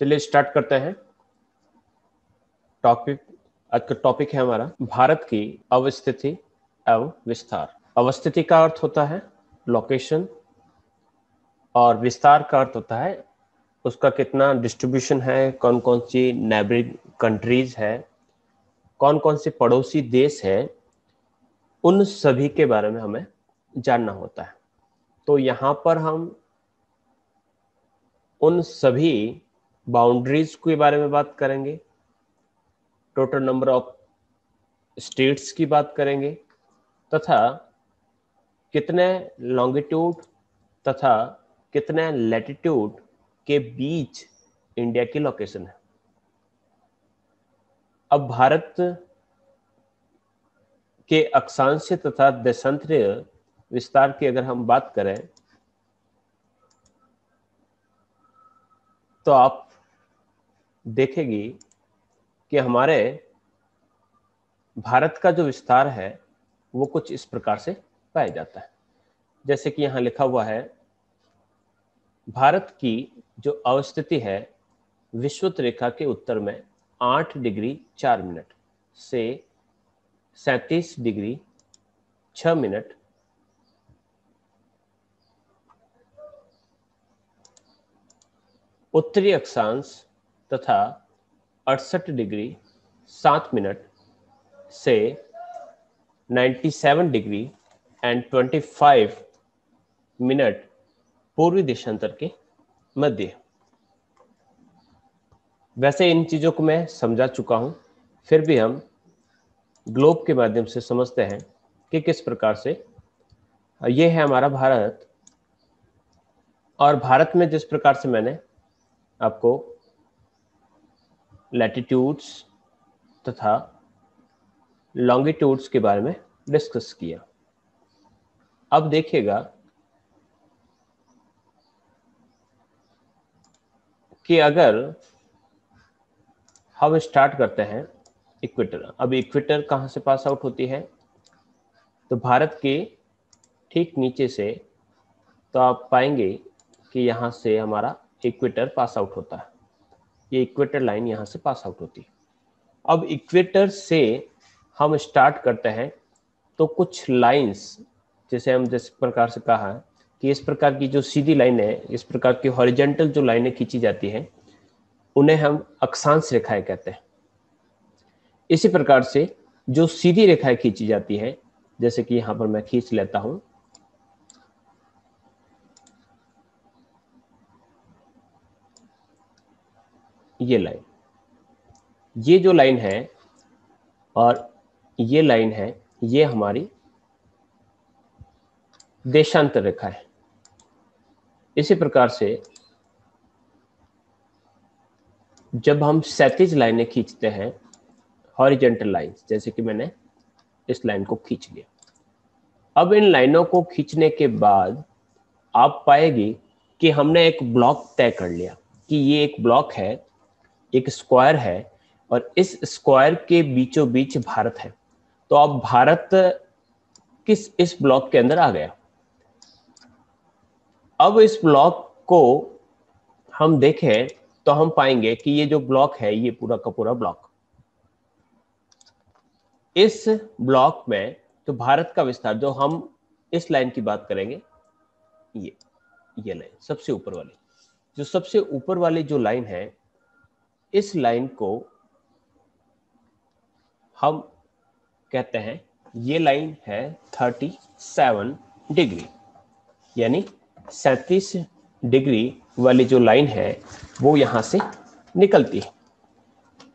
चलिए स्टार्ट करते हैं। टॉपिक आज का टॉपिक है हमारा भारत की अवस्थिति एवं विस्तार। अवस्थिति का अर्थ होता है लोकेशन और विस्तार का अर्थ होता है उसका कितना डिस्ट्रीब्यूशन है, कौन कौन सी नेबरिंग कंट्रीज है, कौन कौन से पड़ोसी देश है, उन सभी के बारे में हमें जानना होता है। तो यहाँ पर हम उन सभी बाउंड्रीज के बारे में बात करेंगे, टोटल नंबर ऑफ स्टेट्स की बात करेंगे तथा कितने लॉन्गिट्यूड तथा कितने लैटिट्यूड के बीच इंडिया की लोकेशन है। अब भारत के अक्षांश तथा देशांतरीय विस्तार की अगर हम बात करें तो आप देखेंगे कि हमारे भारत का जो विस्तार है वो कुछ इस प्रकार से पाया जाता है। जैसे कि यहाँ लिखा हुआ है, भारत की जो अवस्थिति है विषुवत रेखा के उत्तर में 8 डिग्री 4 मिनट से 37 डिग्री 6 मिनट उत्तरी अक्षांश तथा 68 डिग्री 7 मिनट से 97 डिग्री एंड 25 मिनट पूर्वी देशांतर के मध्य। वैसे इन चीजों को मैं समझा चुका हूं, फिर भी हम ग्लोब के माध्यम से समझते हैं कि किस प्रकार से ये है हमारा भारत। और भारत में जिस प्रकार से मैंने आपको लैटिट्यूड्स तथा लॉन्गिट्यूड्स के बारे में डिस्कस किया, अब देखिएगा कि अगर हम स्टार्ट करते हैं इक्वेटर। अब इक्वेटर कहाँ से पास आउट होती है, तो भारत के ठीक नीचे से, तो आप पाएंगे कि यहाँ से हमारा इक्वेटर पास आउट होता है। ये इक्वेटर लाइन यहाँ से पास आउट होती है। अब इक्वेटर से हम स्टार्ट करते हैं तो कुछ लाइंस, जैसे हम जिस प्रकार से कहा है कि इस प्रकार की जो सीधी लाइन है, इस प्रकार की हॉरिजॉन्टल जो लाइनें खींची जाती हैं उन्हें हम अक्षांश रेखाएं कहते हैं। इसी प्रकार से जो सीधी रेखाएं खींची जाती हैं, जैसे कि यहां पर मैं खींच लेता हूं, ये लाइन, ये जो लाइन है और ये लाइन है, ये हमारी देशांतर रेखा है। इसी प्रकार से जब हम क्षैतिज लाइनें खींचते हैं, हॉरिजॉन्टल लाइंस, जैसे कि मैंने इस लाइन को खींच लिया, अब इन लाइनों को खींचने के बाद आप पाएंगे कि हमने एक ब्लॉक तय कर लिया कि ये एक ब्लॉक है, एक स्क्वायर है और इस स्क्वायर के बीचों बीच भारत है। तो अब भारत किस इस ब्लॉक के अंदर आ गया। अब इस ब्लॉक को हम देखें तो हम पाएंगे कि ये जो ब्लॉक है, ये पूरा का पूरा ब्लॉक, इस ब्लॉक में तो भारत का विस्तार, जो हम इस लाइन की बात करेंगे, ये लाइन सबसे ऊपर वाली, जो सबसे ऊपर वाली जो लाइन है, इस लाइन को हम कहते हैं, ये लाइन है 37 डिग्री, यानी 37 डिग्री वाली जो लाइन है वो यहां से निकलती है।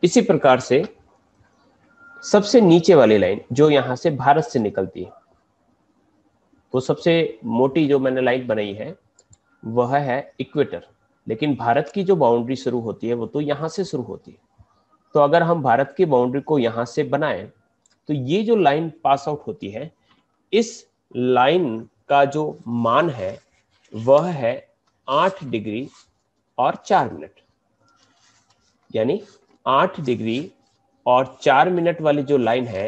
इसी प्रकार से सबसे नीचे वाली लाइन जो यहां से भारत से निकलती है, वो सबसे मोटी जो मैंने लाइन बनाई है वह है इक्वेटर, लेकिन भारत की जो बाउंड्री शुरू होती है वो तो यहां से शुरू होती है। तो अगर हम भारत की बाउंड्री को यहां से बनाएं तो ये जो लाइन पास आउट होती है, इस लाइन का जो मान है वह है 8 डिग्री और 4 मिनट, यानी 8 डिग्री और 4 मिनट वाली जो लाइन है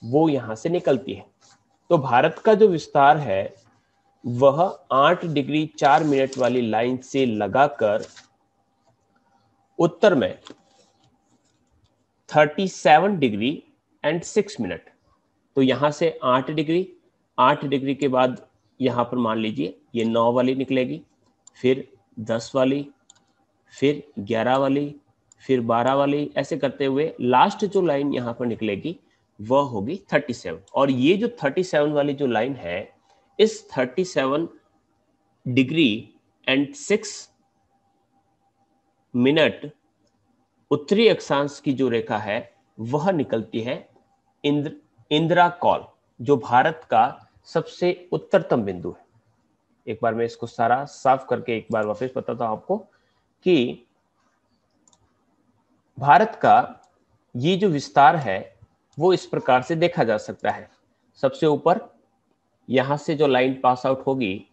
वो यहां से निकलती है। तो भारत का जो विस्तार है वह 8 डिग्री 4 मिनट वाली लाइन से लगाकर उत्तर में 37 डिग्री एंड 6 मिनट। तो यहां से 8 डिग्री, 8 डिग्री के बाद यहां पर मान लीजिए ये 9 वाली निकलेगी, फिर 10 वाली, फिर 11 वाली, फिर 12 वाली, ऐसे करते हुए लास्ट जो लाइन यहां पर निकलेगी वह होगी 37। और ये जो 37 वाली जो लाइन है, इस 37 डिग्री एंड 6 मिनट उत्तरी अक्षांश की जो रेखा है वह निकलती है इंदिरा कॉल, जो भारत का सबसे उत्तरतम बिंदु है। एक बार मैं इसको सारा साफ करके एक बार वापस बताता हूं आपको कि भारत का ये जो विस्तार है वो इस प्रकार से देखा जा सकता है। सबसे ऊपर यहां से जो लाइन पास आउट होगी,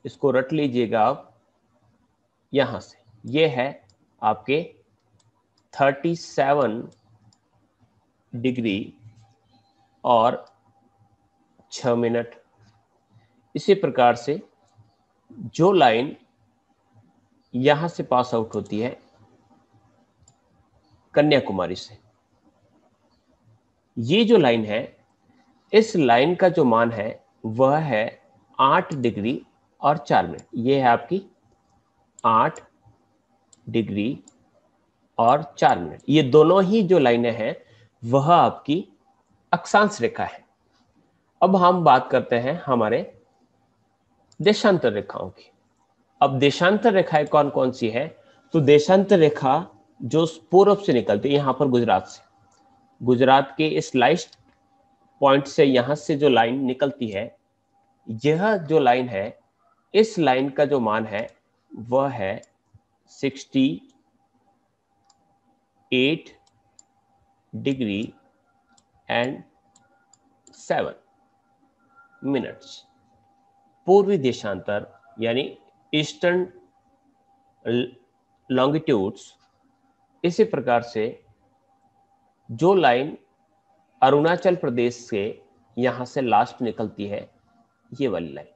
इसको रट लीजिएगा आप, यहां से ये है आपके 37 डिग्री और 6 मिनट। इसी प्रकार से जो लाइन यहां से पास आउट होती है कन्याकुमारी से, ये जो लाइन है, इस लाइन का जो मान है वह है 8 डिग्री और 4 मिनट। ये है आपकी 8 डिग्री और 4 मिनट। ये दोनों ही जो लाइनें हैं वह आपकी अक्षांश रेखा है। अब हम बात करते हैं हमारे देशांतर रेखाओं की। अब देशांतर रेखाएं कौन कौन सी है? तो देशांतर रेखा जो पूर्व से निकलती है, यहां पर गुजरात से, गुजरात के इस लास्ट पॉइंट से यहां से जो लाइन निकलती है, यह जो लाइन है, इस लाइन का जो मान है वह है 68 डिग्री एंड 7 मिनट्स। पूर्वी देशांतर यानी ईस्टर्न लॉन्गिट्यूड्स। इसी प्रकार से जो लाइन अरुणाचल प्रदेश से यहां से लास्ट निकलती है, ये वाली लाइन,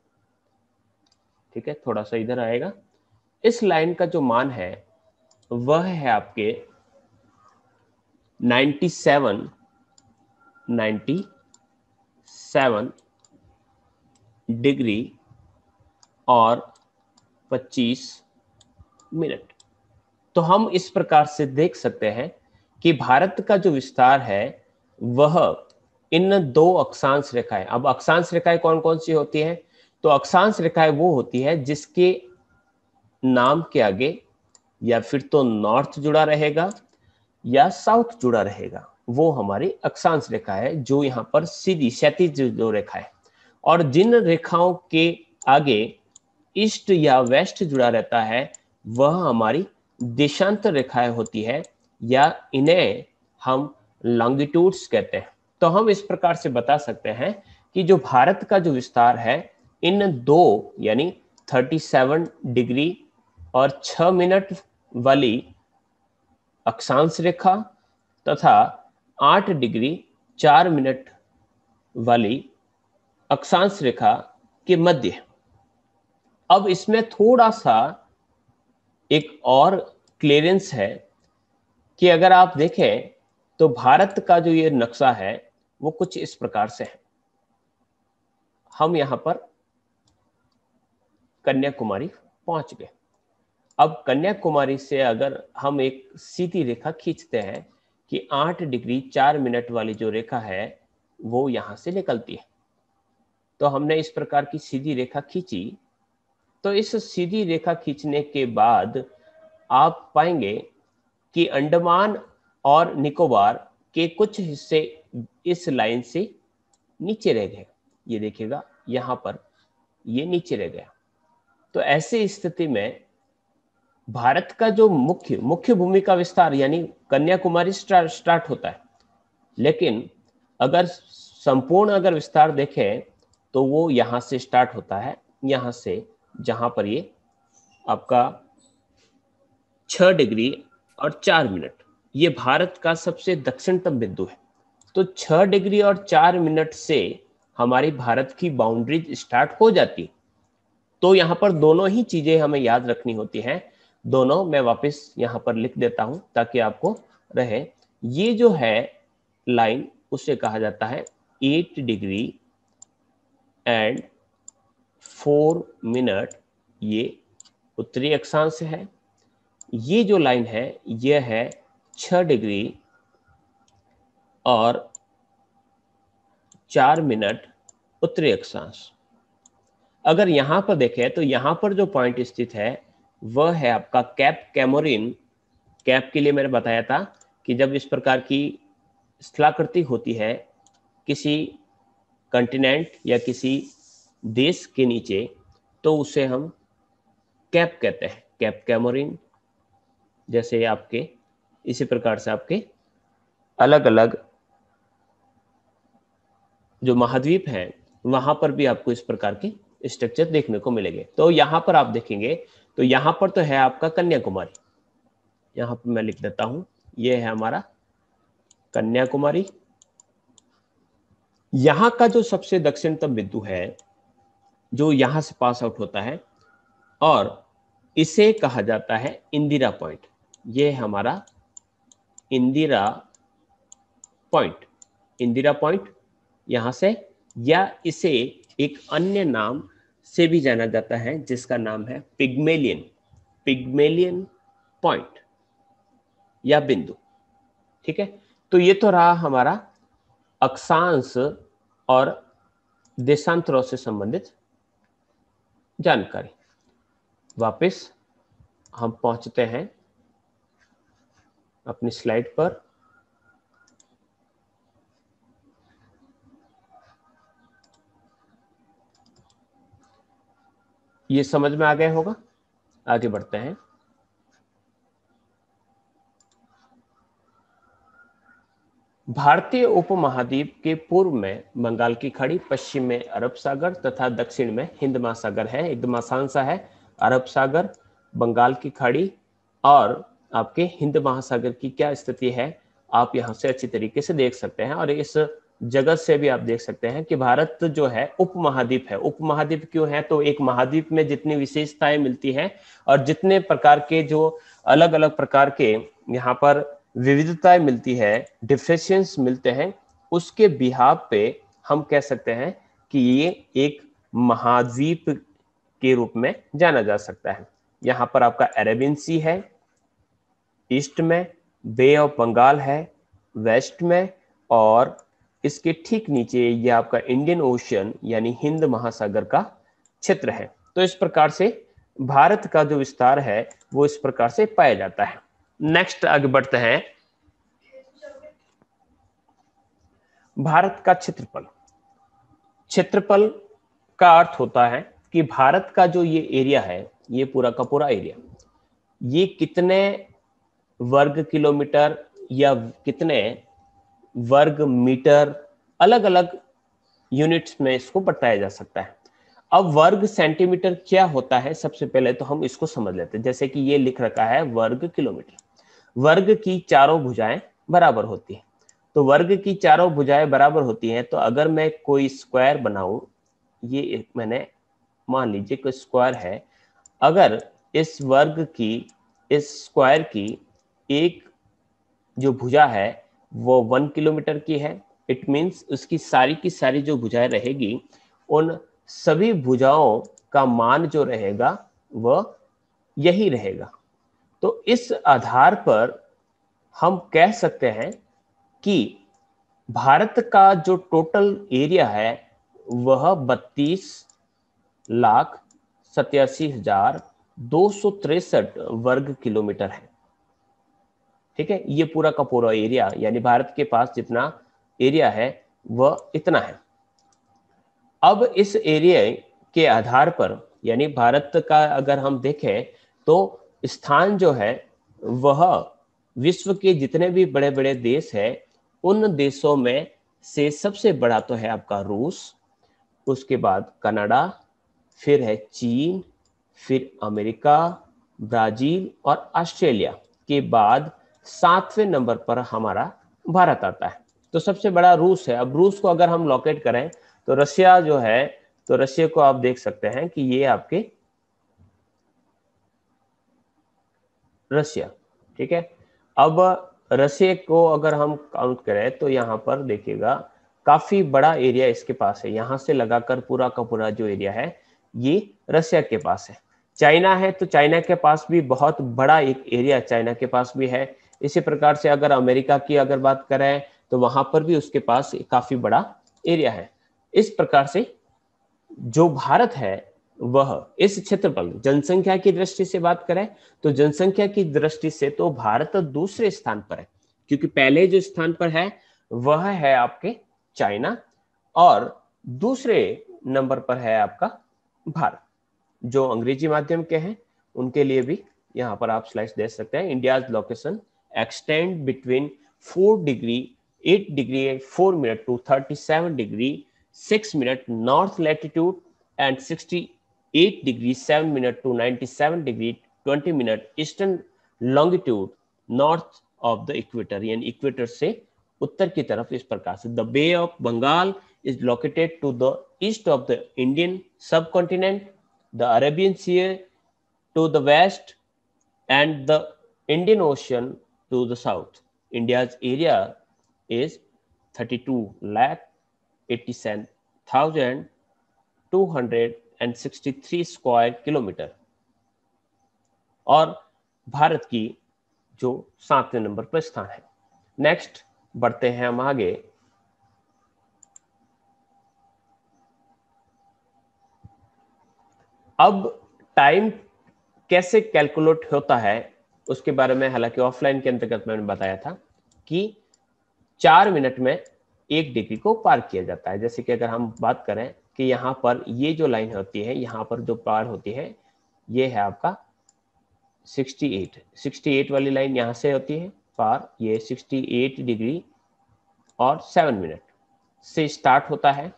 ठीक है, थोड़ा सा इधर आएगा। इस लाइन का जो मान है वह है आपके 97 डिग्री और 25 मिनट। तो हम इस प्रकार से देख सकते हैं कि भारत का जो विस्तार है वह इन दो अक्षांश रेखाएं। अब अक्षांश रेखाएं कौन कौन सी होती हैं? तो अक्षांश रेखाएं वो होती है जिसके नाम के आगे या फिर तो नॉर्थ जुड़ा रहेगा या साउथ जुड़ा रहेगा, वो हमारी अक्षांश रेखा है, जो यहाँ पर सीधी क्षैतिज जो रेखा है। और जिन रेखाओं के आगे ईस्ट या वेस्ट जुड़ा रहता है वह हमारी देशांतर रेखाएं होती है, या इन्हें हम लॉन्गिट्यूड्स कहते हैं। तो हम इस प्रकार से बता सकते हैं कि जो भारत का जो विस्तार है, इन दो यानी 37 डिग्री और 6 मिनट वाली अक्षांश रेखा तथा 8 डिग्री 4 मिनट वाली अक्षांश रेखा के मध्य। अब इसमें थोड़ा सा एक और क्लियरेंस है कि अगर आप देखें तो भारत का जो ये नक्शा है वो कुछ इस प्रकार से है। हम यहां पर कन्याकुमारी पहुंच गए। अब कन्याकुमारी से अगर हम एक सीधी रेखा खींचते हैं कि 8 डिग्री 4 मिनट वाली जो रेखा है वो यहां से निकलती है, तो हमने इस प्रकार की सीधी रेखा खींची। तो इस सीधी रेखा खींचने के बाद आप पाएंगे कि अंडमान और निकोबार के कुछ हिस्से इस लाइन से नीचे रह गए। ये देखिएगा यहां पर ये नीचे रह गया। तो ऐसी स्थिति में भारत का जो मुख्य भूमि का विस्तार यानी कन्याकुमारी स्टार्ट होता है, लेकिन अगर संपूर्ण अगर विस्तार देखें तो वो यहां से स्टार्ट होता है, यहां से, जहां पर ये आपका 6 डिग्री और 4 मिनट, ये भारत का सबसे दक्षिणतम बिंदु है। तो 6 डिग्री और 4 मिनट से हमारी भारत की बाउंड्री स्टार्ट हो जाती। तो यहां पर दोनों ही चीजें हमें याद रखनी होती हैं। दोनों मैं वापस यहाँ पर लिख देता हूँ ताकि आपको रहे। ये जो है लाइन उसे कहा जाता है 8 डिग्री एंड 4 मिनट, ये उत्तरी अक्षांश है। ये जो लाइन है यह है 6 डिग्री और 4 मिनट उत्तरी अक्षांश। अगर यहां पर देखें तो यहां पर जो पॉइंट स्थित है वह है आपका कैप कैमोरिन। कैप के लिए मैंने बताया था कि जब इस प्रकार की स्थलाकृति होती है किसी कंटिनेंट या किसी देश के नीचे, तो उसे हम कैप कहते हैं, कैप कैमोरिन। जैसे आपके इसी प्रकार से आपके अलग अलग जो महाद्वीप हैं वहां पर भी आपको इस प्रकार के स्ट्रक्चर देखने को मिलेंगे। तो यहां पर आप देखेंगे तो यहां पर तो है आपका कन्याकुमारी, यहां पर मैं लिख देता हूं, यह है हमारा कन्याकुमारी। यहां का जो सबसे दक्षिणतम बिंदु है जो यहां से पास आउट होता है और इसे कहा जाता है इंदिरा पॉइंट। यह है हमारा इंदिरा पॉइंट, इंदिरा पॉइंट यहां से, या इसे एक अन्य नाम से भी जाना जाता है जिसका नाम है पिग्मेलियन, पिग्मेलियन पॉइंट या बिंदु। ठीक है, तो ये तो रहा हमारा अक्षांश और देशांतरों से संबंधित जानकारी। वापस हम पहुंचते हैं अपनी स्लाइड पर। ये समझ में आ गया होगा, आगे बढ़ते हैं। भारतीय उपमहाद्वीप के पूर्व में बंगाल की खाड़ी, पश्चिम में अरब सागर तथा दक्षिण में हिंद महासागर है। एक महासांसा है अरब सागर, बंगाल की खाड़ी और आपके हिंद महासागर की क्या स्थिति है आप यहां से अच्छी तरीके से देख सकते हैं। और इस जगत से भी आप देख सकते हैं कि भारत जो है उपमहाद्वीप है। उपमहाद्वीप क्यों है? तो एक महाद्वीप में जितनी विशेषताएं मिलती हैं और जितने प्रकार के जो अलग अलग प्रकार के यहाँ पर विविधताएं मिलती है, डिफरेंशिएशंस मिलते हैं, उसके बिहाफ पे हम कह सकते हैं कि ये एक महाद्वीप के रूप में जाना जा सकता है। यहां पर आपका अरेबियन सी है ईस्ट में, बे ऑफ बंगाल है वेस्ट में, और इसके ठीक नीचे ये आपका इंडियन ओशियन यानी हिंद महासागर का क्षेत्र है। तो इस प्रकार से भारत का जो विस्तार है वो इस प्रकार से पाया जाता है। नेक्स्ट आगे बढ़ते हैं। भारत का क्षेत्रफल, क्षेत्रफल का अर्थ होता है कि भारत का जो ये एरिया है, ये पूरा का पूरा एरिया, ये कितने वर्ग किलोमीटर या कितने वर्ग मीटर, अलग अलग यूनिट्स में इसको बताया जा सकता है। अब वर्ग सेंटीमीटर क्या होता है, सबसे पहले तो हम इसको समझ लेते हैं। जैसे कि ये लिख रखा है वर्ग किलोमीटर, वर्ग की चारों भुजाएं बराबर होती है। तो वर्ग की चारों भुजाएं बराबर होती हैं, तो अगर मैं कोई स्क्वायर बनाऊं, ये मैंने मान लीजिए कोई स्क्वायर है, अगर इस वर्ग की, इस स्क्वायर की एक जो भुजा है वो 1 किलोमीटर की है, इट मीन्स उसकी सारी की सारी जो भुजाएं रहेगी उन सभी भुजाओं का मान जो रहेगा वह यही रहेगा। तो इस आधार पर हम कह सकते हैं कि भारत का जो टोटल एरिया है वह 32,87,263 वर्ग किलोमीटर है। ठीक है, ये पूरा का पूरा एरिया यानी भारत के पास जितना एरिया है वह इतना है। अब इस एरिया के आधार पर यानी भारत का अगर हम देखें तो स्थान जो है वह विश्व के जितने भी बड़े बड़े देश हैं उन देशों में से सबसे बड़ा तो है आपका रूस, उसके बाद कनाडा, फिर है चीन, फिर अमेरिका, ब्राजील और ऑस्ट्रेलिया के बाद 7वें नंबर पर हमारा भारत आता है। तो सबसे बड़ा रूस है। अब रूस को अगर हम लोकेट करें तो रशिया जो है, तो रशिया को आप देख सकते हैं कि ये आपके रशिया, ठीक है। अब रशिया को अगर हम काउंट करें तो यहाँ पर देखिएगा काफी बड़ा एरिया इसके पास है, यहाँ से लगाकर पूरा का पूरा जो एरिया है ये रशिया के पास है। चाइना है तो चाइना के पास भी बहुत बड़ा एक एरिया चाइना के पास भी है। इसी प्रकार से अगर अमेरिका की अगर बात करें तो वहां पर भी उसके पास काफी बड़ा एरिया है। इस प्रकार से जो भारत है वह इस क्षेत्रफल जनसंख्या की दृष्टि से बात करें तो जनसंख्या की दृष्टि से तो भारत दूसरे स्थान पर है, क्योंकि पहले जो स्थान पर है वह है आपके चाइना और दूसरे नंबर पर है आपका भारत। जो अंग्रेजी माध्यम के हैं उनके लिए भी यहाँ पर आप स्लाइड्स देख सकते हैं। India's location extend between 4 degree 8 degree 4 minute to 37 degree 6 minute north latitude and 68 degree 7 minute to 97 degree 20 minute eastern longitude north of the equator, यानी इक्वेटर से उत्तर की तरफ। इस प्रकार से the bay of Bengal is located to the east of the Indian subcontinent, the Arabian Sea to the west and the Indian Ocean to the south. India's area is 32,87,263 square kilometer और भारत की जो 7वें नंबर पर स्थान है। Next बढ़ते हैं हम आगे। अब टाइम कैसे कैलकुलेट होता है उसके बारे में, हालांकि ऑफलाइन के अंतर्गत मैंने बताया था कि 4 मिनट में 1 डिग्री को पार किया जाता है। जैसे कि अगर हम बात करें कि यहाँ पर ये जो लाइन होती है, यहाँ पर जो पार होती है ये है आपका 68 वाली लाइन यहाँ से होती है पार, ये 68 डिग्री और 7 मिनट से स्टार्ट होता है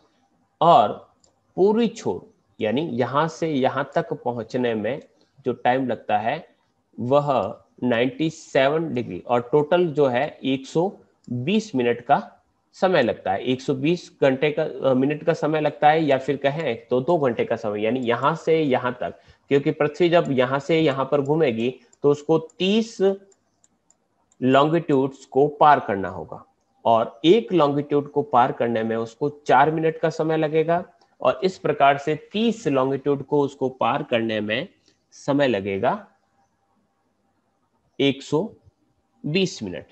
और पूरी छोर यानी यहां से यहां तक पहुंचने में जो टाइम लगता है वह 97 डिग्री और टोटल जो है 120 मिनट का समय लगता है। 120 घंटे का मिनट का समय लगता है, या फिर कहें तो 2 घंटे का समय, यानी यहां से यहां तक, क्योंकि पृथ्वी जब यहां से यहां पर घूमेगी तो उसको 30 लॉन्गिट्यूड्स को पार करना होगा और एक लॉन्गिट्यूड को पार करने में उसको 4 मिनट का समय लगेगा और इस प्रकार से 30 लॉन्गिट्यूड को उसको पार करने में समय लगेगा 120 मिनट।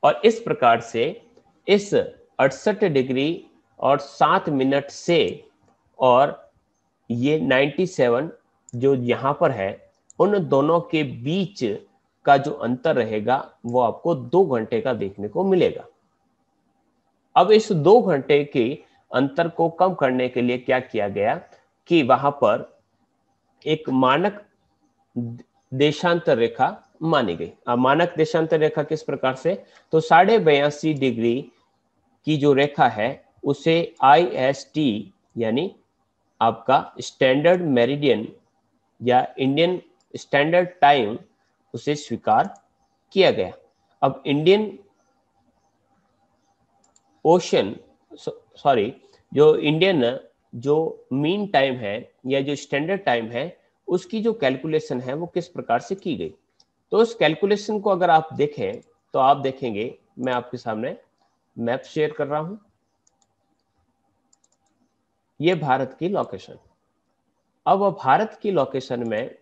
और इस प्रकार से इस 68 डिग्री और 7 मिनट से और ये 97 जो यहां पर है उन दोनों के बीच का जो अंतर रहेगा वो आपको 2 घंटे का देखने को मिलेगा। अब इस 2 घंटे के अंतर को कम करने के लिए क्या किया गया कि वहां पर एक मानक देशांतर रेखा मानी गई। अब मानक देशांतर रेखा किस प्रकार से, तो 82.5 डिग्री की जो रेखा है उसे IST यानी आपका स्टैंडर्ड मेरिडियन या इंडियन स्टैंडर्ड टाइम उसे स्वीकार किया गया। अब इंडियन ओशन जो इंडियन जो मीन टाइम है या जो स्टैंडर्ड टाइम है उसकी जो कैलकुलेशन है वो किस प्रकार से की गई, तो उस कैलकुलेशन को अगर आप देखें तो आप देखेंगे, मैं आपके सामने मैप शेयर कर रहा हूं, ये भारत की लोकेशन। अब भारत की लोकेशन में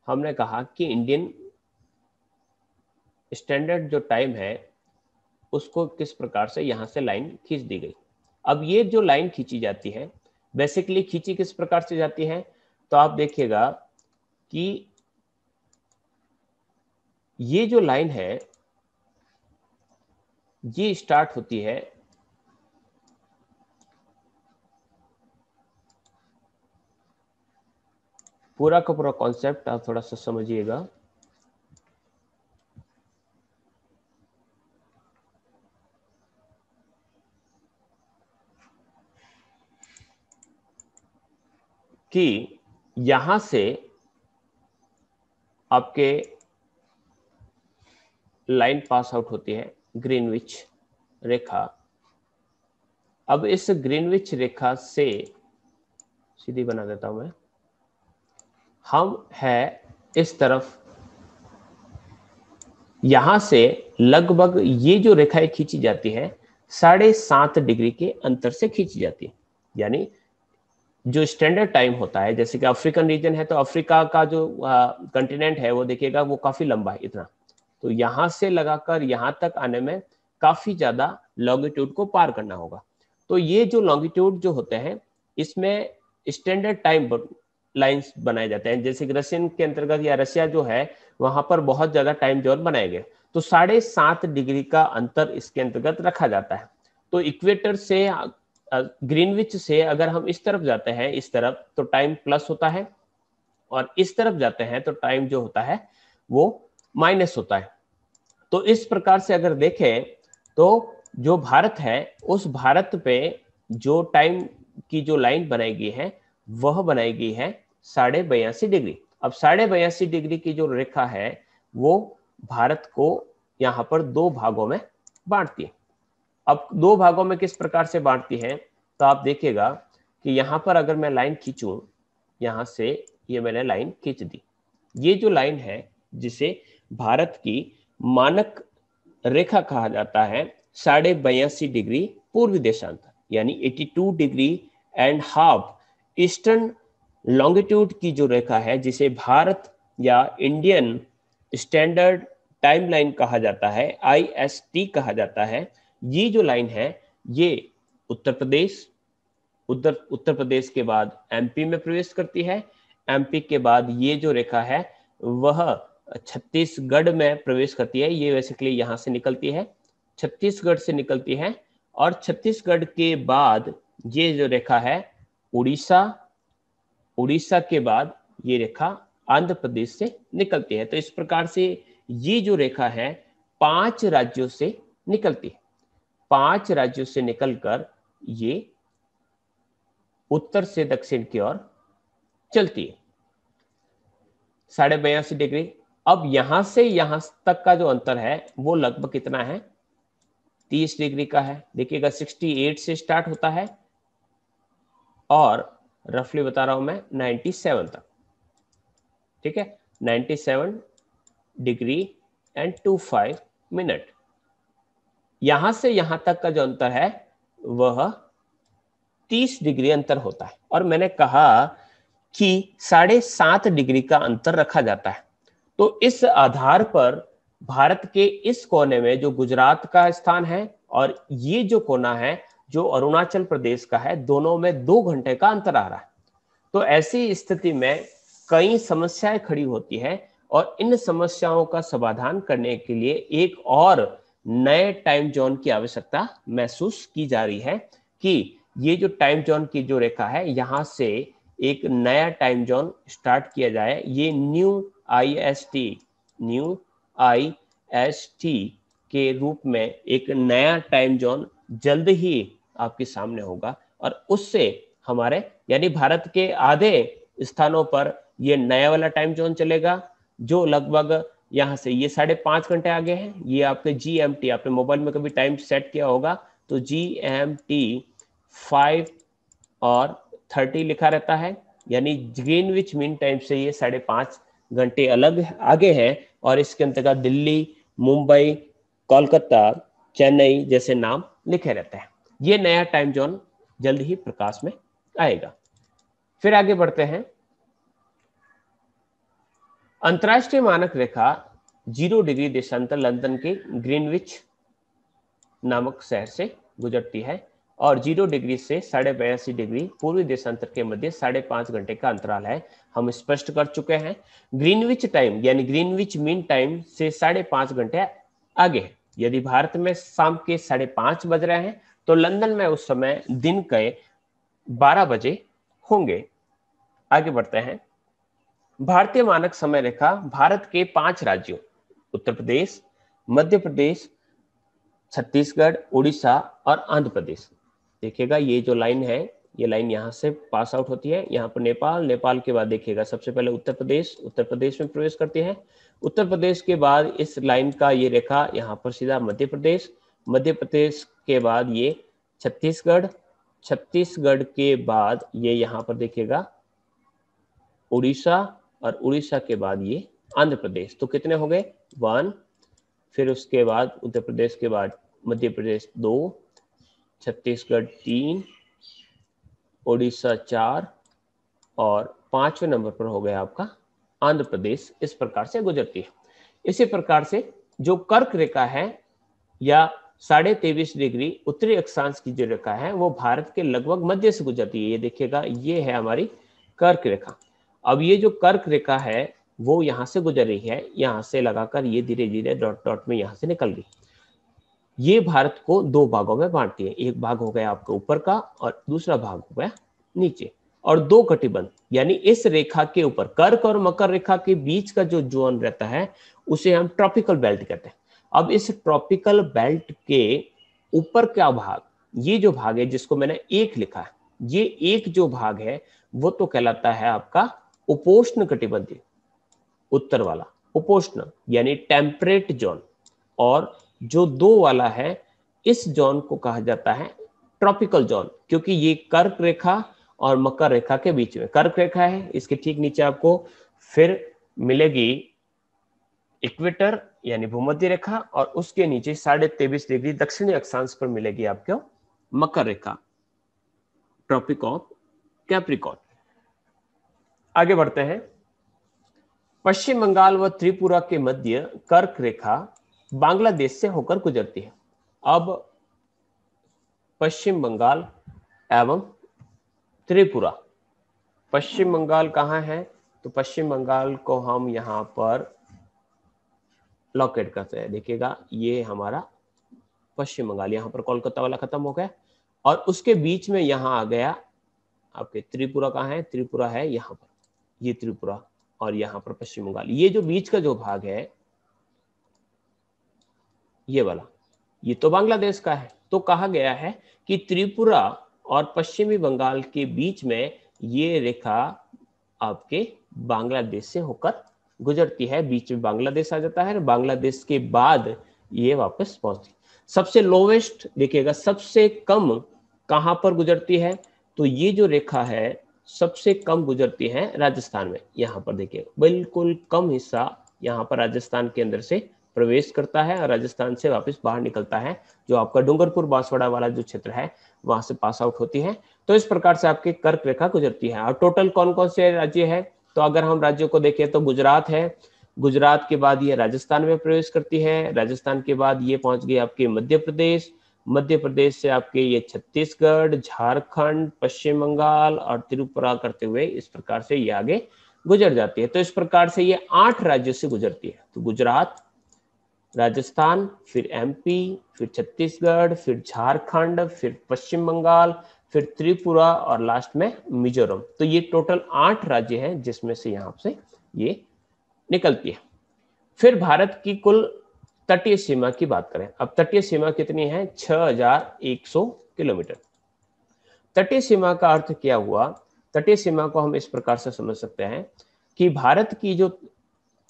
हमने कहा कि इंडियन स्टैंडर्ड जो टाइम है उसको किस प्रकार से यहां से लाइन खींच दी गई। अब ये जो लाइन खींची जाती है बेसिकली खींची किस प्रकार से जाती है, तो आप देखिएगा कि ये जो लाइन है ये स्टार्ट होती है पूरा का पूरा कॉन्सेप्ट आप थोड़ा सा समझिएगा। कि यहां से आपके लाइन पास आउट होती है ग्रीनविच रेखा। अब इस ग्रीनविच रेखा से सीधी बना देता हूं मैं, हम है इस तरफ यहां से लगभग ये जो रेखाएं खींची जाती है 7.5 डिग्री के अंतर से खींची जाती है। यानी जो स्टैंडर्ड टाइम होता है, जैसे कि अफ्रीकन रीजन है तो अफ्रीका का जो कंटिनेंट है वो देखिएगा वो काफी लंबा है इतना, तो यहां से लगाकर यहां तक आने में काफी ज्यादा लॉन्गिट्यूड को पार करना होगा। तो ये जो लॉन्गिट्यूड जो होते हैं इसमें स्टैंडर्ड टाइम लाइंस बनाए जाते हैं, जैसे कि रशियन के अंतर्गत या रशिया जो है वहां पर बहुत ज्यादा टाइम जोन बनाए गए, तो 7.5 डिग्री का अंतर इसके अंतर्गत रखा जाता है। तो इक्वेटर से ग्रीनविच से अगर हम इस तरफ जाते हैं इस तरफ तो टाइम प्लस होता है, और इस तरफ जाते हैं तो टाइम जो होता है वो माइनस होता है। तो इस प्रकार से अगर देखें तो जो भारत है उस भारत पे जो टाइम की जो लाइन बनाई गई है वह बनाई गई है 82.5 डिग्री। अब 82.5 डिग्री की जो रेखा है वो भारत को यहाँ पर दो भागों में बांटती है। अब दो भागों में किस प्रकार से बांटती है तो आप देखिएगा कि यहां पर अगर मैं लाइन खींचूं, यहां से ये मैंने लाइन खींच दी, ये जो लाइन है जिसे भारत की मानक रेखा कहा जाता है 82.5 डिग्री पूर्वी देशांतर यानी 82 degree and half eastern longitude की जो रेखा है जिसे भारत या इंडियन स्टैंडर्ड टाइमलाइन कहा जाता है, IST कहा जाता है। ये जो लाइन है ये उत्तर प्रदेश के बाद MP में प्रवेश करती है, MP के बाद ये जो रेखा है वह छत्तीसगढ़ में प्रवेश करती है। ये बेसिकली यहाँ से निकलती है, छत्तीसगढ़ से निकलती है, और छत्तीसगढ़ के बाद ये जो रेखा है उड़ीसा के बाद ये रेखा आंध्र प्रदेश से निकलती है। तो इस प्रकार से ये जो रेखा है 5 राज्यों से निकलती है, 5 राज्यों से निकलकर ये उत्तर से दक्षिण की ओर चलती है 82.5 डिग्री। अब यहां से यहां तक का जो अंतर है वो लगभग कितना है, 30 डिग्री का है। देखिएगा 68 से स्टार्ट होता है और रफली बता रहा हूं मैं 97 तक, ठीक है, 97 डिग्री एंड 25 मिनट। यहां से यहां तक का जो अंतर है वह 30 डिग्री अंतर होता है, और मैंने कहा कि 7.5 डिग्री का अंतर रखा जाता है। तो इस आधार पर भारत के इस कोने में जो गुजरात का स्थान है और ये जो कोना है जो अरुणाचल प्रदेश का है, दोनों में 2 घंटे का अंतर आ रहा है। तो ऐसी स्थिति में कई समस्याएं खड़ी होती है, और इन समस्याओं का समाधान करने के लिए एक और नए टाइम जोन की आवश्यकता महसूस की जा रही है कि ये जो टाइम जोन की जो रेखा है यहां से एक नया टाइम जोन स्टार्ट किया जाए। ये न्यू IST के रूप में एक नया टाइम जोन जल्द ही आपके सामने होगा, और उससे हमारे यानी भारत के आधे स्थानों पर ये नया वाला टाइम जोन चलेगा जो लगभग यहाँ से ये 5.5 घंटे आगे है। ये आपके GMT, आपने मोबाइल में कभी टाइम सेट किया होगा तो GMT 5 और 30 लिखा रहता है, यानी ग्रीनविच मीन टाइम से ये 5.5 घंटे अलग आगे है, और इसके अंतर्गत दिल्ली, मुंबई, कोलकाता, चेन्नई जैसे नाम लिखे रहते हैं। ये नया टाइम जोन जल्द ही प्रकाश में आएगा। फिर आगे बढ़ते हैं। अंतरराष्ट्रीय मानक रेखा 0 डिग्री देशांतर लंदन के ग्रीनविच नामक शहर से गुजरती है, और 0 डिग्री से 82.5 डिग्री पूर्वी देशांतर के मध्य 5.5 घंटे का अंतराल है। हम स्पष्ट कर चुके हैं ग्रीनविच टाइम यानी ग्रीनविच मीन टाइम से 5.5 घंटे आगे है। यदि भारत में शाम के 5:30 बज रहे हैं तो लंदन में उस समय दिन के 12 बजे होंगे। आगे बढ़ते हैं। भारतीय मानक समय रेखा भारत के 5 राज्यों उत्तर प्रदेश, मध्य प्रदेश, छत्तीसगढ़, उड़ीसा और आंध्र प्रदेश। देखिएगा ये जो लाइन है ये लाइन यहाँ से पास आउट होती है, यहाँ पर नेपाल, नेपाल के बाद देखिएगा सबसे पहले उत्तर प्रदेश में प्रवेश करती है। उत्तर प्रदेश के बाद इस लाइन का ये रेखा यहाँ पर सीधा मध्य प्रदेश के बाद ये छत्तीसगढ़ के बाद ये यहाँ पर देखिएगा उड़ीसा, और उड़ीसा के बाद ये आंध्र प्रदेश। तो कितने हो गए 1 फिर उसके बाद उत्तर प्रदेश के बाद मध्य प्रदेश 2, छत्तीसगढ़ 3, उड़ीसा 4 और 5वें नंबर पर हो गया आपका आंध्र प्रदेश। इस प्रकार से गुजरती है। इसी प्रकार से जो कर्क रेखा है या 23.5 डिग्री उत्तरी अक्षांश की जो रेखा है वो भारत के लगभग मध्य से गुजरती है। ये देखिएगा, ये है हमारी कर्क रेखा। अब ये जो कर्क रेखा है वो यहाँ से गुजर रही है, यहाँ से लगाकर ये धीरे धीरे डॉट डॉट में यहाँ से निकल गई। ये भारत को दो भागों में बांटती है। एक भाग हो गया आपका ऊपर का और दूसरा भाग हो गया नीचे। और दो कटिबंध यानी इस रेखा के ऊपर कर्क और मकर रेखा के बीच का जो जोन रहता है उसे हम ट्रॉपिकल बेल्ट कहते हैं। अब इस ट्रॉपिकल बेल्ट के ऊपर का भाग, ये जो भाग है जिसको मैंने एक लिखा है, ये एक जो भाग है वो तो कहलाता है आपका उपोष्ण कटिबंधीय, उत्तर वाला उपोष्ण यानी टेम्परेट जोन। और जो दो वाला है इस जोन को कहा जाता है ट्रॉपिकल जोन, क्योंकि ये कर्क रेखा और मकर रेखा के बीच में कर्क रेखा है। इसके ठीक नीचे आपको फिर मिलेगी इक्वेटर यानी भूमध्य रेखा और उसके नीचे 23.5 डिग्री दक्षिणी अक्षांश पर मिलेगी आपको मकर रेखा, ट्रॉपिक ऑफ कैप्रिकॉर्न। आगे बढ़ते हैं। पश्चिम बंगाल व त्रिपुरा के मध्य कर्क रेखा बांग्लादेश से होकर गुजरती है। अब पश्चिम बंगाल एवं त्रिपुरा, पश्चिम बंगाल कहाँ है तो पश्चिम बंगाल को हम यहाँ पर लोकेट करते हैं। देखिएगा, ये हमारा पश्चिम बंगाल, यहाँ पर कोलकाता वाला खत्म हो गया और उसके बीच में यहाँ आ गया आपके त्रिपुरा। कहाँ है? त्रिपुरा है यहाँ पर, ये त्रिपुरा और यहाँ पर पश्चिम बंगाल। ये जो बीच का जो भाग है ये वाला, ये तो बांग्लादेश का है। तो कहा गया है कि त्रिपुरा और पश्चिमी बंगाल के बीच में ये रेखा आपके बांग्लादेश से होकर गुजरती है। बीच में बांग्लादेश आ जाता है, बांग्लादेश के बाद ये वापस पहुंचती। सबसे लोवेस्ट देखिएगा, सबसे कम कहां पर गुजरती है तो ये जो रेखा है सबसे कम गुजरती है राजस्थान में। यहाँ पर देखिए बिल्कुल कम हिस्सा यहाँ पर राजस्थान के अंदर से प्रवेश करता है और राजस्थान से वापस बाहर निकलता है, जो आपका डूंगरपुर बांसवाड़ा वाला जो क्षेत्र है वहां से पास आउट होती है। तो इस प्रकार से आपकी कर्क रेखा गुजरती है। और टोटल कौन कौन से राज्य है तो अगर हम राज्यों को देखें तो गुजरात है, गुजरात के बाद ये राजस्थान में प्रवेश करती है, राजस्थान के बाद ये पहुंच गई आपके मध्य प्रदेश, मध्य प्रदेश से आपके ये छत्तीसगढ़, झारखंड, पश्चिम बंगाल और त्रिपुरा करते हुए इस प्रकार से ये आगे गुजर जाती है। तो इस प्रकार से ये 8 राज्यों से गुजरती है। तो गुजरात, राजस्थान, फिर एमपी, फिर छत्तीसगढ़, फिर झारखंड, फिर पश्चिम बंगाल, फिर त्रिपुरा और लास्ट में मिजोरम। तो ये टोटल 8 राज्य हैं जिसमें से यहाँ से ये निकलती है। फिर भारत की कुल तटीय सीमा की बात करें। अब तटीय सीमा कितनी है? 6100 किलोमीटर। तटीय सीमा का अर्थ क्या हुआ? तटीय सीमा को हम इस प्रकार से समझ सकते हैं कि भारत की जो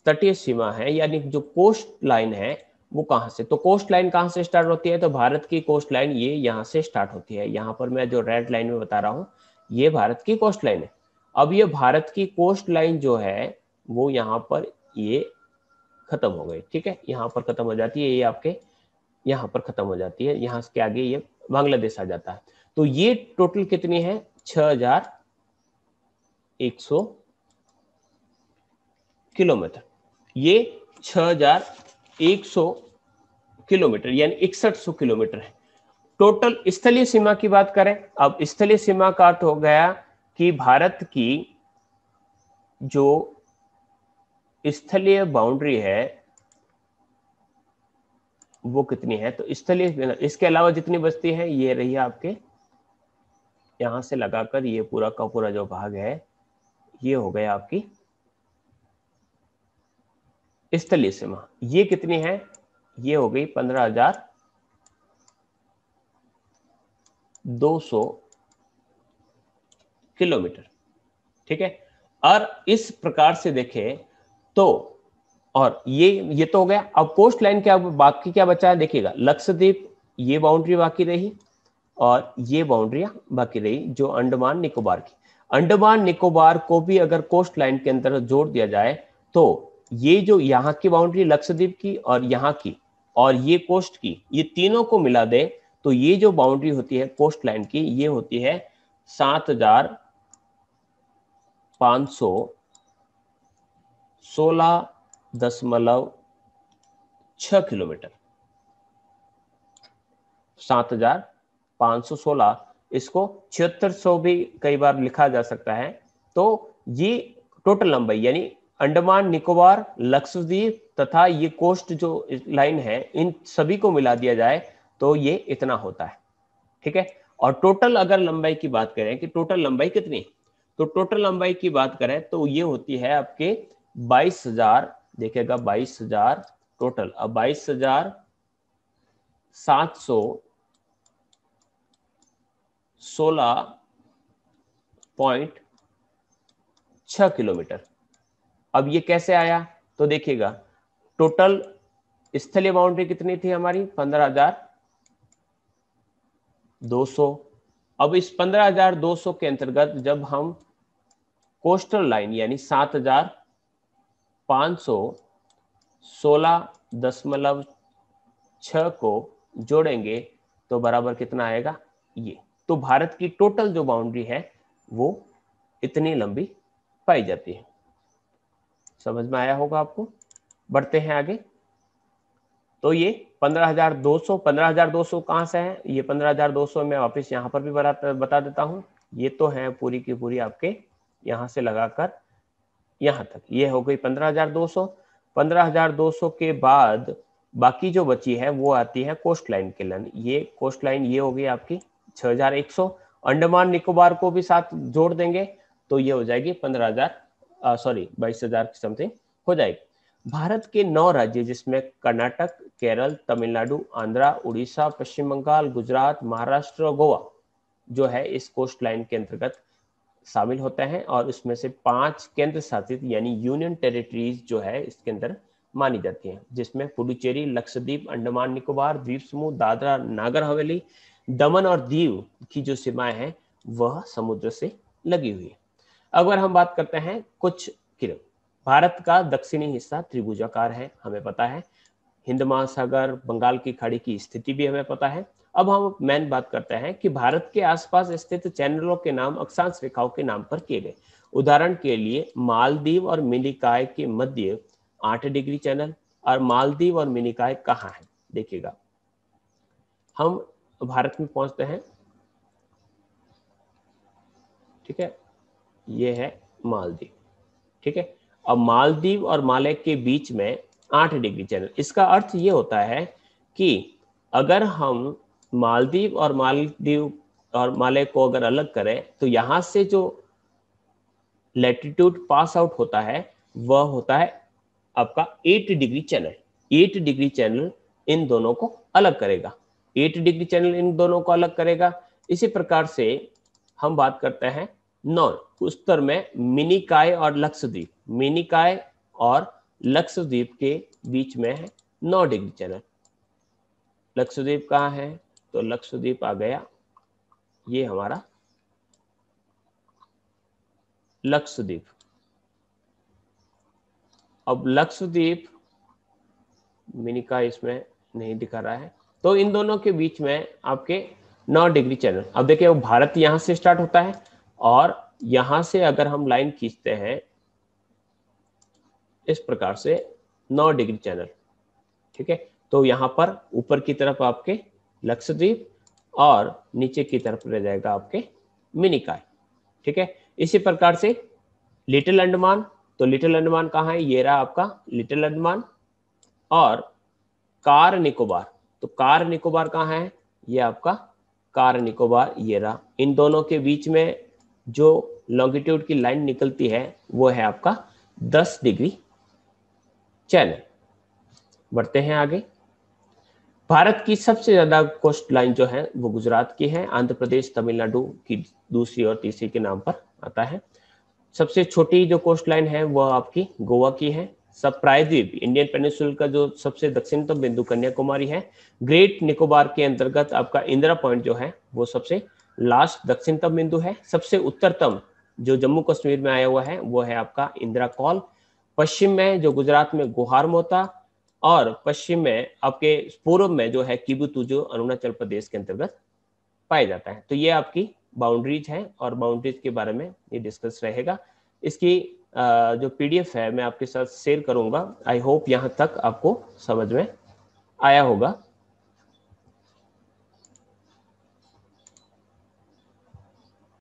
तटीय सीमा है यानी जो कोस्ट लाइन है वो कहां से, तो कोस्ट लाइन कहां से स्टार्ट होती है तो भारत की कोस्ट लाइन ये यहां से स्टार्ट होती है। यहां पर मैं जो रेड लाइन में बता रहा हूं ये भारत की कोस्ट लाइन है। अब ये भारत की कोस्ट लाइन जो है वो यहाँ पर ये खत्म हो गई, ठीक है, यहाँ पर खत्म हो जाती है, ये आपके यहाँ पर खत्म हो जाती है, यहाँ के आगे ये बांग्लादेश आ जाता है। तो ये टोटल कितनी है? 6100 किलोमीटर। ये 6100 किलोमीटर यानी 6100 किलोमीटर है टोटल। स्थलीय सीमा की बात करें, अब स्थलीय सीमा का अर्थ हो गया कि भारत की जो स्थलीय बाउंड्री है वो कितनी है, तो स्थलीय इसके अलावा जितनी बचती है ये रही आपके यहां से लगाकर ये पूरा का पूरा जो भाग है ये हो गया आपकी स्थलीय सीमा। ये कितनी है? ये हो गई 15,200 किलोमीटर, ठीक है। और इस प्रकार से देखें तो और ये तो हो गया। अब कोस्ट लाइन क्या बाकी क्या बचा है देखिएगा, लक्षद्वीप ये बाउंड्री बाकी रही और ये बाउंड्रियां बाकी रही जो अंडमान निकोबार की। अंडमान निकोबार को भी अगर कोस्ट लाइन के अंदर जोड़ दिया जाए तो ये जो यहाँ की बाउंड्री लक्षद्वीप की और यहाँ की और ये कोस्ट की, ये तीनों को मिला दे तो ये जो बाउंड्री होती है कोस्ट लाइन की, ये होती है 7,516.6 किलोमीटर। 7,516, इसको 7600 भी कई बार लिखा जा सकता है। तो ये टोटल लंबाई, यानी अंडमान निकोबार, लक्षद्वीप तथा ये कोस्ट जो लाइन है, इन सभी को मिला दिया जाए तो ये इतना होता है। ठीक है, और टोटल अगर लंबाई की बात करें कि टोटल लंबाई कितनी, तो टोटल लंबाई की बात करें तो ये होती है आपके 22,000, देखेगा 22,000 टोटल, अब 22,716.6 किलोमीटर। अब ये कैसे आया, तो देखिएगा टोटल स्थलीय बाउंड्री कितनी थी हमारी, 15,200। अब इस 15,200 के अंतर्गत जब हम कोस्टल लाइन यानी 7,516.6 को जोड़ेंगे तो बराबर कितना आएगा, ये। तो भारत की टोटल जो बाउंड्री है वो इतनी लंबी पाई जाती है। समझ में आया होगा आपको। बढ़ते हैं आगे। तो ये 15,200 कहां से है, ये 15,200 मैं वापस यहां पर भी बता देता हूं। ये तो है पूरी की पूरी आपके यहां से लगाकर यहां तक, ये हो गई 15,200। 15,200 के बाद बाकी जो बची है वो आती है कोस्ट लाइन के लिए। ये कोस्ट लाइन ये हो गई आपकी 6,100। अंडमान निकोबार को भी साथ जोड़ देंगे तो ये हो जाएगी 22,000 समथिंग हो जाएगी। भारत के 9 राज्य जिसमें कर्नाटक, केरल, तमिलनाडु, आंध्रा, उड़ीसा, पश्चिम बंगाल, गुजरात, महाराष्ट्र और गोवा जो है इस कोस्ट लाइन के अंतर्गत शामिल होते हैं, और इसमें से 5 केंद्र शासित यानी यूनियन टेरिटरीज जो है इसके अंदर मानी जाती हैं, जिसमें पुडुचेरी, लक्षद्वीप, अंडमान निकोबार, द्वीप समूह, दादरा नागर हवेली, दमन और दीव की जो सीमाएं हैं वह समुद्र से लगी हुई है। अगर हम बात करते हैं कुछ किलो, भारत का दक्षिणी हिस्सा त्रिभुजाकार है, हमें पता है। हिंद महासागर, बंगाल की खाड़ी की स्थिति भी हमें पता है। अब हम मेन बात करते हैं कि भारत के आसपास स्थित चैनलों के नाम अक्षांश रेखाओं के नाम पर किए गए। उदाहरण के लिए मालदीव और मिनिकॉय के मध्य 8 डिग्री चैनल, और मालदीव और मिनिकॉय कहाँ है, देखिएगा हम भारत में पहुंचते हैं। ठीक है, ये है मालदीव। ठीक है, अब मालदीव और माले के बीच में 8 डिग्री चैनल। इसका अर्थ ये होता है कि अगर हम मालदीव और माले को अगर अलग करें तो यहां से जो लैटिट्यूड पास आउट होता है वह होता है आपका 8 degree channel. 8 degree channel in दोनों को अलग करेगा। 8 डिग्री चैनल इन दोनों को अलग करेगा। इसी प्रकार से हम बात करते हैं उत्तर में मिनिकॉय और लक्षद्वीप। मिनिकॉय और लक्षद्वीप के बीच में है 9 डिग्री चैनल। लक्षद्वीप कहाँ है, तो लक्षद्वीप आ गया ये हमारा लक्षद्वीप। अब लक्षद्वीप, मिनिकॉय इसमें नहीं दिखा रहा है, तो इन दोनों के बीच में आपके 9 डिग्री चैनल। अब देखिए वो भारत यहां से स्टार्ट होता है और यहां से अगर हम लाइन खींचते हैं इस प्रकार से 9 डिग्री चैनल। ठीक है, तो यहां पर ऊपर की तरफ आपके लक्षद्वीप और नीचे की तरफ रह जाएगा आपके मिनिकॉय। ठीक है, इसी प्रकार से लिटिल अंडमान, तो लिटिल अंडमान कहाँ है, ये रहा आपका लिटिल अंडमान। और कार निकोबार, तो कार निकोबार कहाँ है, ये आपका कार निकोबार, ये रहा। इन दोनों के बीच में जो लॉन्गिट्यूड की लाइन निकलती है वो है आपका 10 डिग्री चैनल। बढ़ते हैं आगे। भारत की सबसे ज्यादा कोस्ट लाइन जो है वो गुजरात की है। आंध्र प्रदेश, तमिलनाडु की दूसरी और तीसरी के नाम पर आता है। सबसे छोटी जो कोस्ट लाइन है वह आपकी गोवा की है। सब प्रायद्वीप, इंडियन पेनिनसुला का जो सबसे दक्षिणतम बिंदु कन्याकुमारी है। ग्रेट निकोबार के अंतर्गत आपका इंदिरा पॉइंट जो है वो सबसे लास्ट दक्षिणतम बिंदु है। सबसे उत्तरतम जो जम्मू कश्मीर में आया हुआ है वो है आपका इंदिरा कॉल। पश्चिम में जो गुजरात में गुहार मोता, और पश्चिम में आपके पूर्व में जो है किबुतु, जो अरुणाचल प्रदेश के अंतर्गत पाया जाता है। तो ये आपकी बाउंड्रीज है और बाउंड्रीज के बारे में ये डिस्कस रहेगा। इसकी जो पीडीएफ है मैं आपके साथ शेयर करूंगा। आई होप यहाँ तक आपको समझ में आया होगा।